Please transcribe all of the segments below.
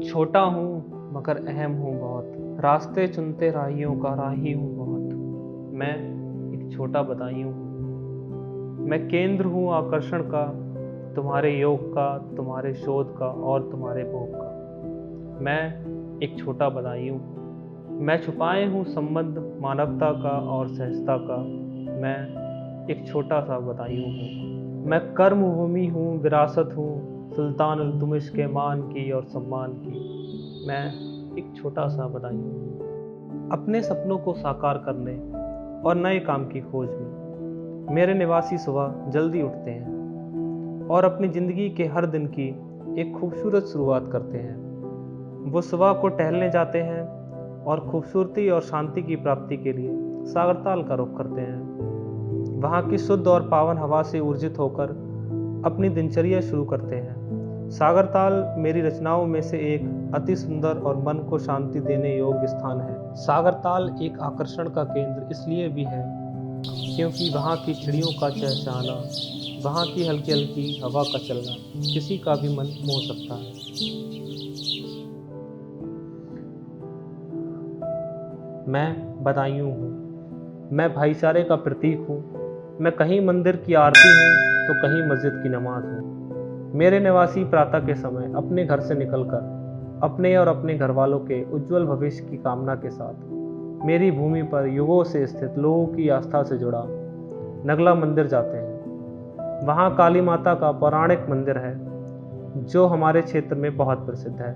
छोटा हूँ मगर अहम हूँ बहुत, रास्ते चुनते राहियों का राही हूँ बहुत। मैं एक छोटा बदायूं हूँ। मैं केंद्र हूँ आकर्षण का, तुम्हारे योग का, तुम्हारे शोध का और तुम्हारे भोग का। मैं एक छोटा बदायूं हूँ। मैं छुपाए हूँ संबंध मानवता का और सहजता का। मैं एक छोटा सा बदायूं हूँ। मैं कर्म भूमि हूँ, विरासत हूँ, सुल्तान इल्तुमिश के मान की और सम्मान की। मैं एक छोटा सा बदायूं हूँ। अपने सपनों को साकार करने और नए काम की खोज में मेरे निवासी सुबह जल्दी उठते हैं और अपनी ज़िंदगी के हर दिन की एक खूबसूरत शुरुआत करते हैं। वो सुबह को टहलने जाते हैं और खूबसूरती और शांति की प्राप्ति के लिए सागरताल का रुख करते हैं। वहाँ की शुद्ध और पावन हवा से ऊर्जित होकर अपनी दिनचर्या शुरू करते हैं। सागरताल मेरी रचनाओं में से एक अति सुंदर और मन को शांति देने योग्य स्थान है। सागरताल एक आकर्षण का केंद्र इसलिए भी है क्योंकि वहाँ की चिड़ियों का चहचहाना, वहाँ की हल्की हल्की हवा का चलना किसी का भी मन मोह सकता है। मैं बदायूं हूँ। मैं भाईचारे का प्रतीक हूँ। मैं कहीं मंदिर की आरती हूँ तो कहीं मस्जिद की नमाज हूँ। मेरे निवासी प्रातः के समय अपने घर से निकलकर अपने और अपने घर वालों के उज्जवल भविष्य की कामना के साथ मेरी भूमि पर युगों से स्थित लोगों की आस्था से जुड़ा नगला मंदिर जाते हैं। वहाँ काली माता का पौराणिक मंदिर है जो हमारे क्षेत्र में बहुत प्रसिद्ध है।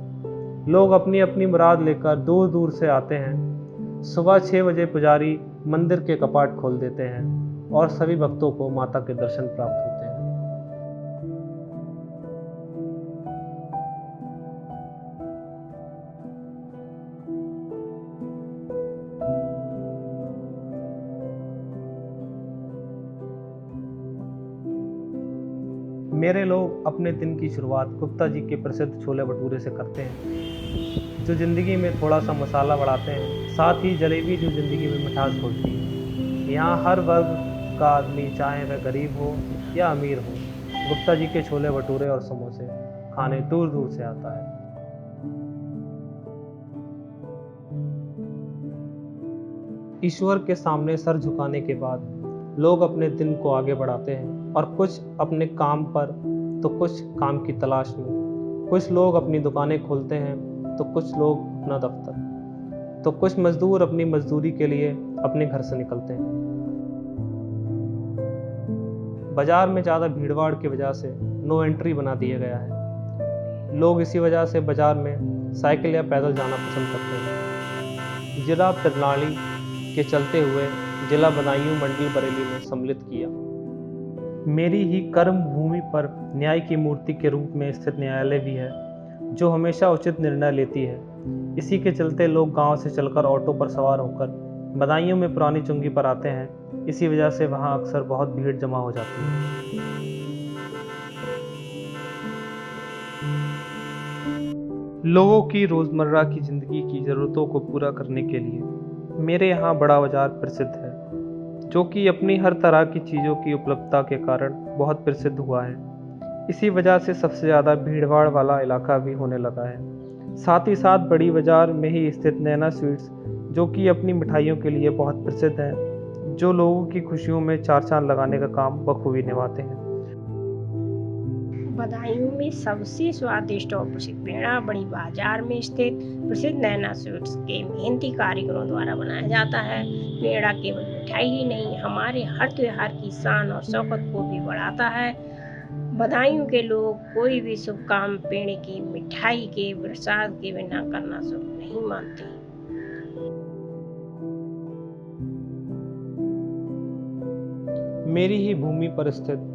लोग अपनी अपनी मुराद लेकर दूर दूर से आते हैं। सुबह 6 बजे पुजारी मंदिर के कपाट खोल देते हैं और सभी भक्तों को माता के दर्शन प्राप्त होते हैं। मेरे लोग अपने दिन की शुरुआत गुप्ता जी के प्रसिद्ध छोले भटूरे से करते हैं, जो ज़िंदगी में थोड़ा सा मसाला बढ़ाते हैं, साथ ही जलेबी जो ज़िंदगी में मिठास घोलती है। यहाँ हर वर्ग का आदमी, चाहे वह गरीब हो या अमीर हो, गुप्ता जी के छोले भटूरे और समोसे खाने दूर दूर से आता है। ईश्वर के सामने सर झुकाने के बाद लोग अपने दिन को आगे बढ़ाते हैं और कुछ अपने काम पर तो कुछ काम की तलाश में। कुछ लोग अपनी दुकानें खोलते हैं तो कुछ लोग अपना दफ्तर, तो कुछ मजदूर अपनी मजदूरी के लिए अपने घर से निकलते हैं। बाजार में ज़्यादा भीड़भाड़ की वजह से नो एंट्री बना दिया गया है। लोग इसी वजह से बाजार में साइकिल या पैदल जाना पसंद करते हैं। जिला प्रणाली के चलते हुए जिला बदायूं मंडल बरेली में सम्मिलित किया। मेरी ही कर्म भूमि पर न्याय की मूर्ति के रूप में स्थित न्यायालय भी है, जो हमेशा उचित निर्णय लेती है। इसी के चलते लोग गांव से चलकर ऑटो पर सवार होकर बदायूं में पुरानी चुंगी पर आते हैं। इसी वजह से वहां अक्सर बहुत भीड़ जमा हो जाती है। लोगों की रोज़मर्रा की ज़िंदगी की ज़रूरतों को पूरा करने के लिए मेरे यहाँ बड़ा बाजार प्रसिद्ध है, जो कि अपनी हर तरह की चीज़ों की उपलब्धता के कारण बहुत प्रसिद्ध हुआ है। इसी वजह से सबसे ज़्यादा भीड़भाड़ वाला इलाका भी होने लगा है। साथ ही साथ बड़ी बाजार में ही स्थित नैना स्वीट्स, जो कि अपनी मिठाइयों के लिए बहुत प्रसिद्ध है, जो लोगों की खुशियों में चार चांद लगाने का काम बखूबी निभाते हैं। बदायूं में सबसे स्वादिष्ट और प्रसिद्ध पेड़ा बड़ी बाजार में स्थित प्रसिद्ध नैना स्वीट्स के मेहनती कारीगरों द्वारा बनाया जाता है। पेड़ा केवल मिठाई ही नहीं, हमारे हर त्योहार की शान और शौकत को भी बढ़ाता है। बदायूं के लोग कोई भी शुभ काम पेड़े की मिठाई के प्रसाद के बिना करना शुभ नहीं मानते। मेरी ही भूमि पर स्थित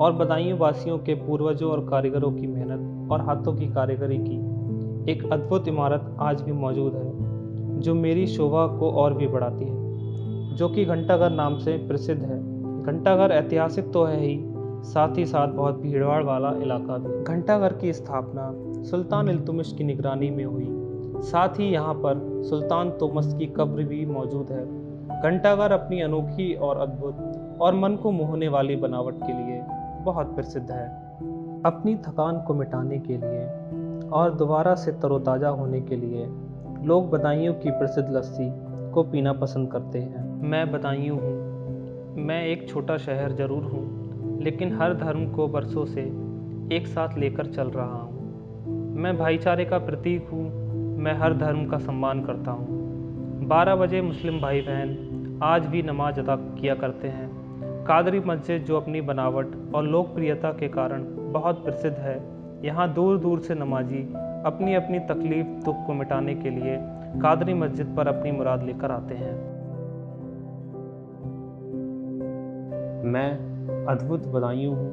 और बदायूं वासियों के पूर्वजों और कारीगरों की मेहनत और हाथों की कारीगरी की एक अद्भुत इमारत आज भी मौजूद है, जो मेरी शोभा को और भी बढ़ाती है, जो कि घंटाघर नाम से प्रसिद्ध है। घंटाघर ऐतिहासिक तो है ही, साथ ही साथ बहुत भीड़भाड़ वाला इलाका भी। घंटाघर की स्थापना सुल्तान इल्तुमिश की निगरानी में हुई। साथ ही यहाँ पर सुल्तान तोमस की कब्र भी मौजूद है। घंटाघर अपनी अनोखी और अद्भुत और मन को मोहने वाली बनावट के लिए बहुत प्रसिद्ध है। अपनी थकान को मिटाने के लिए और दोबारा से तरोताज़ा होने के लिए लोग बदायूं की प्रसिद्ध लस्सी को पीना पसंद करते हैं। मैं बदायूं हूँ। मैं एक छोटा शहर जरूर हूँ, लेकिन हर धर्म को बरसों से एक साथ लेकर चल रहा हूँ। मैं भाईचारे का प्रतीक हूँ। मैं हर धर्म का सम्मान करता हूँ। 12 बजे मुस्लिम भाई बहन आज भी नमाज अदा किया करते हैं। कादरी मस्जिद, जो अपनी बनावट और लोकप्रियता के कारण बहुत प्रसिद्ध है, यहाँ दूर दूर से नमाजी अपनी अपनी तकलीफ दुख को मिटाने के लिए कादरी मस्जिद पर अपनी मुराद लेकर आते हैं। मैं अद्भुत बदायूं हूँ।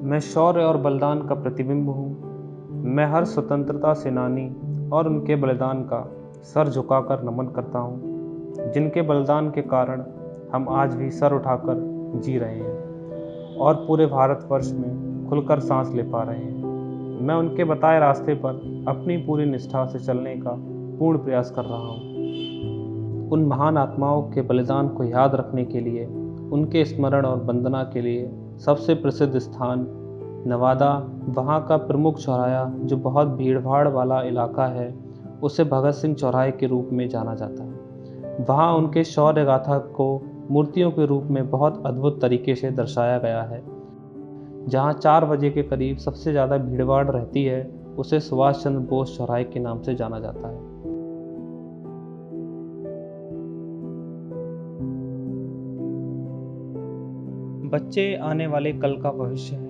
मैं शौर्य और बलिदान का प्रतिबिंब हूँ। मैं हर स्वतंत्रता सेनानी और उनके बलिदान का सर झुकाकर नमन करता हूँ, जिनके बलिदान के कारण हम आज भी सर उठाकर जी रहे हैं और पूरे भारतवर्ष में खुलकर सांस ले पा रहे हैं। मैं उनके बताए रास्ते पर अपनी पूरी निष्ठा से चलने का पूर्ण प्रयास कर रहा हूँ। उन महान आत्माओं के बलिदान को याद रखने के लिए, उनके स्मरण और वंदना के लिए सबसे प्रसिद्ध स्थान नवादा, वहाँ का प्रमुख चौराहा जो बहुत भीड़भाड़ वाला इलाका है, उसे भगत सिंह चौराहे के रूप में जाना जाता है। वहाँ उनके शौर्य गाथा को मूर्तियों के रूप में बहुत अद्भुत तरीके से दर्शाया गया है। जहाँ 4 बजे के करीब सबसे ज़्यादा भीड़भाड़ रहती है, उसे सुभाष चंद्र बोस चौराहे के नाम से जाना जाता है। बच्चे आने वाले कल का भविष्य है।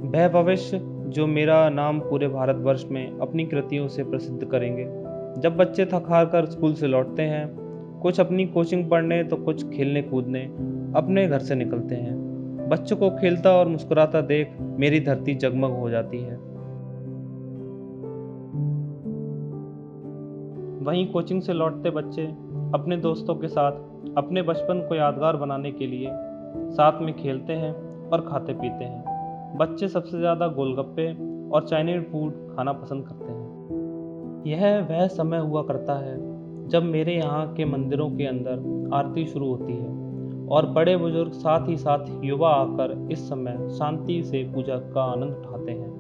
वह भविष्य जो मेरा नाम पूरे भारतवर्ष में अपनी कृतियों से प्रसिद्ध करेंगे। जब बच्चे थक हार कर स्कूल से लौटते हैं, कुछ अपनी कोचिंग पढ़ने तो कुछ खेलने कूदने अपने घर से निकलते हैं। बच्चों को खेलता और मुस्कुराता देख मेरी धरती जगमग हो जाती है। वहीं कोचिंग से लौटते बच्चे अपने दोस्तों के साथ अपने बचपन को यादगार बनाने के लिए साथ में खेलते हैं और खाते पीते हैं। बच्चे सबसे ज़्यादा गोलगप्पे और चाइनीज फूड खाना पसंद करते हैं। यह वह समय हुआ करता है जब मेरे यहाँ के मंदिरों के अंदर आरती शुरू होती है और बड़े बुजुर्ग साथ ही साथ युवा आकर इस समय शांति से पूजा का आनंद उठाते हैं।